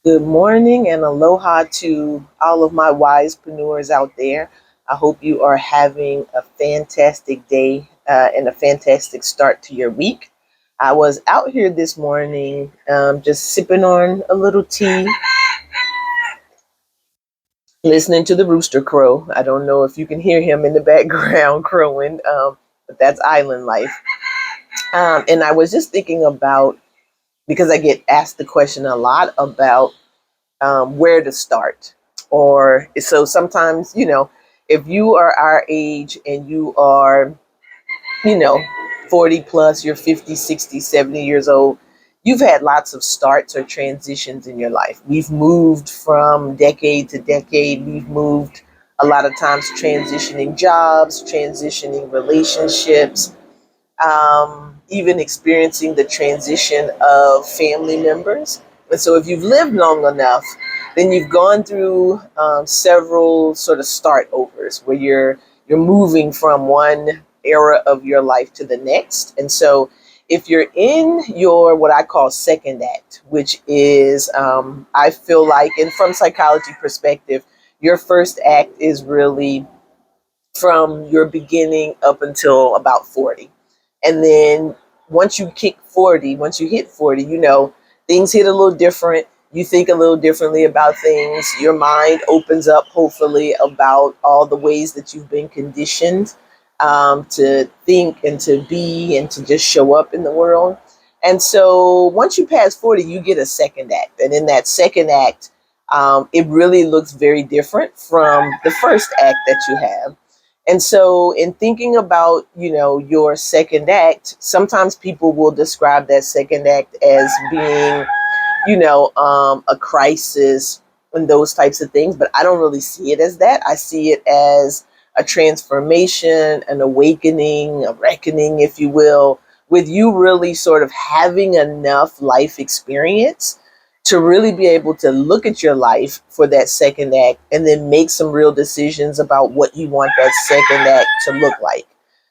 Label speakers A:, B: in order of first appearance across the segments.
A: Good morning and aloha to all of my wisepreneurs out there. I hope you are having a fantastic day and a fantastic start to your week. I was out here this morning just sipping on a little tea, listening to the rooster crow. I don't know if you can hear him in the background crowing, but that's island life. And I was just thinking about, because I get asked the question a lot about where to start. Or so sometimes, if you are our age and you are, you know, 40 plus, you're 50, 60, 70 years old, you've had lots of starts or transitions in your life. We've moved from decade to decade. We've moved a lot of times transitioning jobs, transitioning relationships, even experiencing the transition of family members. And so, if you've lived long enough, then you've gone through several sort of start overs where you're moving from one era of your life to the next. And so, if you're in your what I call second act, which is I feel like, and from psychology perspective, your first act is really from your beginning up until about 40. And then once you hit 40, things hit a little different. You think a little differently about things. Your mind opens up, hopefully, about all the ways that you've been conditioned to think and to be and to just show up in the world. And so once you pass 40, you get a second act. And in that second act, it really looks very different from the first act that you have. And so, in thinking about, your second act, sometimes people will describe that second act as being, a crisis and those types of things. But I don't really see it as that. I see it as a transformation, an awakening, a reckoning, if you will, with you really sort of having enough life experience to really be able to look at your life for that second act and then make some real decisions about what you want that second act to look like.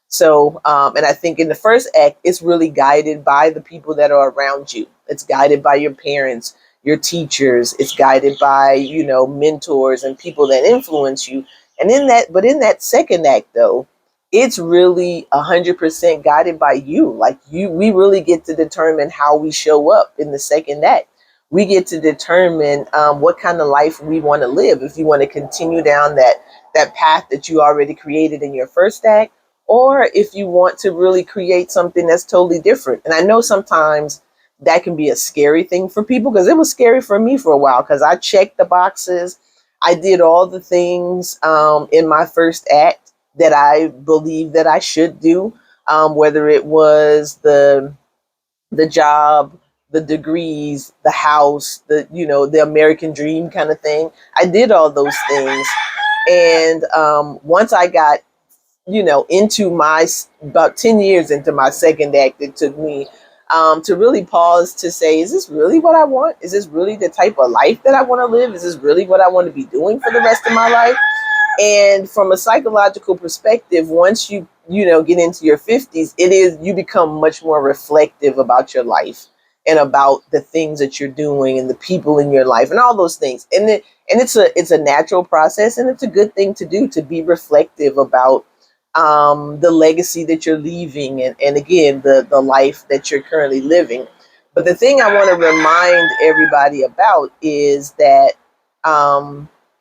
A: So, and I think in the first act, it's really guided by the people that are around you. It's guided by your parents, your teachers. It's guided by, mentors and people that influence you. And but in that second act, though, it's really 100% guided by you. Like we really get to determine how we show up in the second act. We get to determine what kind of life we want to live. If you want to continue down that path that you already created in your first act, or if you want to really create something that's totally different. And I know sometimes that can be a scary thing for people, because it was scary for me for a while, because I checked the boxes. I did all the things in my first act that I believe that I should do, whether it was the job, the degrees, the house, the American dream kind of thing. I did all those things. And once I got, into about 10 years into my second act, it took me to really pause to say, is this really what I want? Is this really the type of life that I want to live? Is this really what I want to be doing for the rest of my life? And from a psychological perspective, once you get into your 50s, you become much more reflective about your life and about the things that you're doing and the people in your life and all those things. And it's a natural process, and it's a good thing to do, to be reflective about the legacy that you're leaving, and again, the life that you're currently living. But the thing I want to remind everybody about is that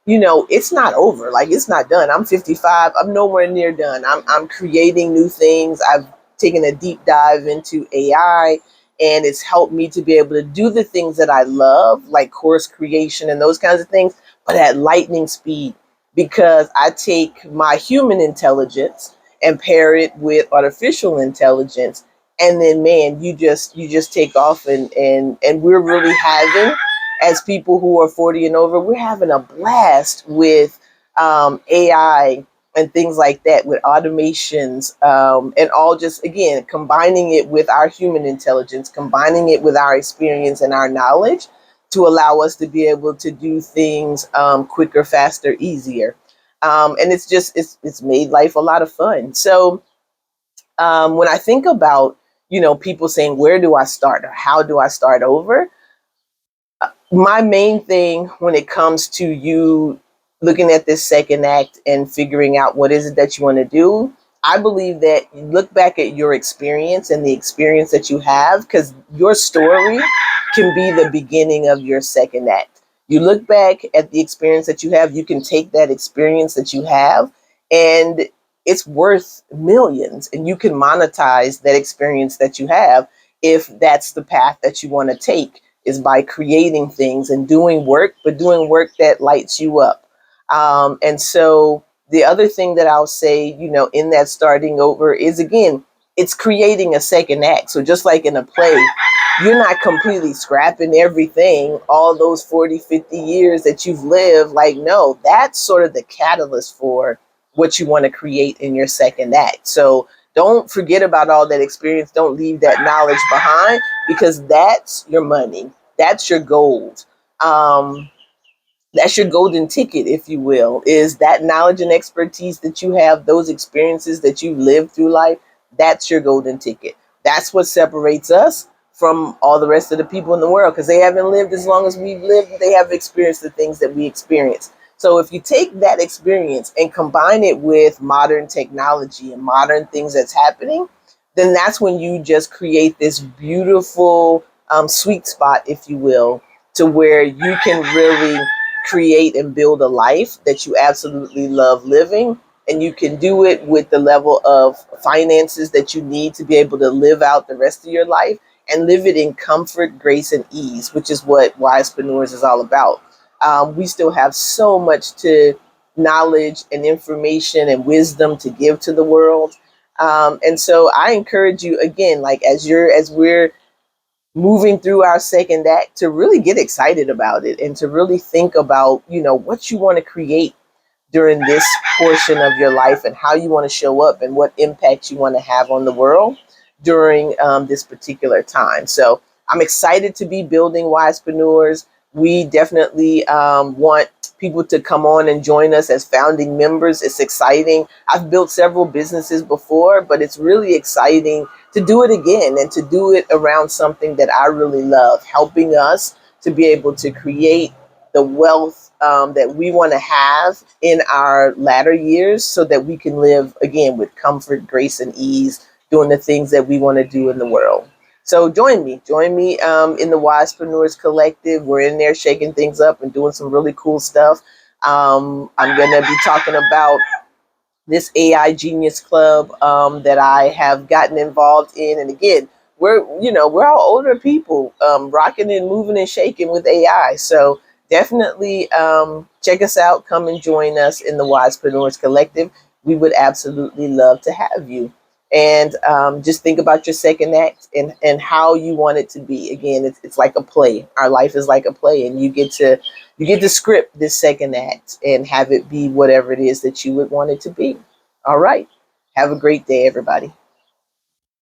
A: it's not over. Like, it's not done. I'm 55. I'm nowhere near done. I'm creating new things. I've taken a deep dive into AI, and it's helped me to be able to do the things that I love, like course creation and those kinds of things, but at lightning speed, because I take my human intelligence and pair it with artificial intelligence. And then, man, you just take off, and we're really having, as people who are 40 and over, we're having a blast with AI and things like that, with automations, and all, just, again, combining it with our human intelligence, combining it with our experience and our knowledge to allow us to be able to do things quicker, faster, easier. And it's made life a lot of fun. So when I think about, people saying, where do I start or how do I start over? My main thing when it comes to you looking at this second act and figuring out what is it that you want to do, I believe that you look back at your experience and the experience that you have, because your story can be the beginning of your second act. You look back at the experience that you have, you can take that experience that you have, and it's worth millions, and you can monetize that experience that you have if that's the path that you want to take, is by creating things and doing work, but doing work that lights you up. And so the other thing that I'll say, in that starting over is, again, it's creating a second act. So just like in a play, you're not completely scrapping everything, all those 40, 50 years that you've lived. Like, no, that's sort of the catalyst for what you want to create in your second act. So don't forget about all that experience. Don't leave that knowledge behind, because that's your money. That's your gold. Um, that's your golden ticket, if you will, is that knowledge and expertise that you have, those experiences that you lived through life. That's your golden ticket. That's what separates us from all the rest of the people in the world, because they haven't lived as long as we've lived. They have experienced the things that we experience. So if you take that experience and combine it with modern technology and modern things that's happening, then that's when you just create this beautiful sweet spot, if you will, to where you can really create and build a life that you absolutely love living. And you can do it with the level of finances that you need to be able to live out the rest of your life, and live it in comfort, grace, and ease, which is what Wisepreneurs is all about. We still have so much to knowledge and information and wisdom to give to the world. And so I encourage you, again, like as we're moving through our second act, to really get excited about it and to really think about, what you want to create during this portion of your life, and how you want to show up and what impact you want to have on the world during this particular time. So I'm excited to be building Wisepreneurs. We definitely want people to come on and join us as founding members. It's exciting. I've built several businesses before, but it's really exciting to do it again, and to do it around something that I really love, helping us to be able to create the wealth that we want to have in our latter years, so that we can live again with comfort, grace, and ease, doing the things that we want to do in the world. So join me in the Wisepreneurs Collective. We're in there shaking things up and doing some really cool stuff. I'm going to be talking about this AI Genius Club that I have gotten involved in. And again, we're all older people rocking and moving and shaking with AI. So definitely check us out. Come and join us in the Wisepreneurs Collective. We would absolutely love to have you. And just think about your second act, and how you want it to be. Again, it's like a play. Our life is like a play, and you get to script this second act and have it be whatever it is that you would want it to be. All right. Have a great day, everybody.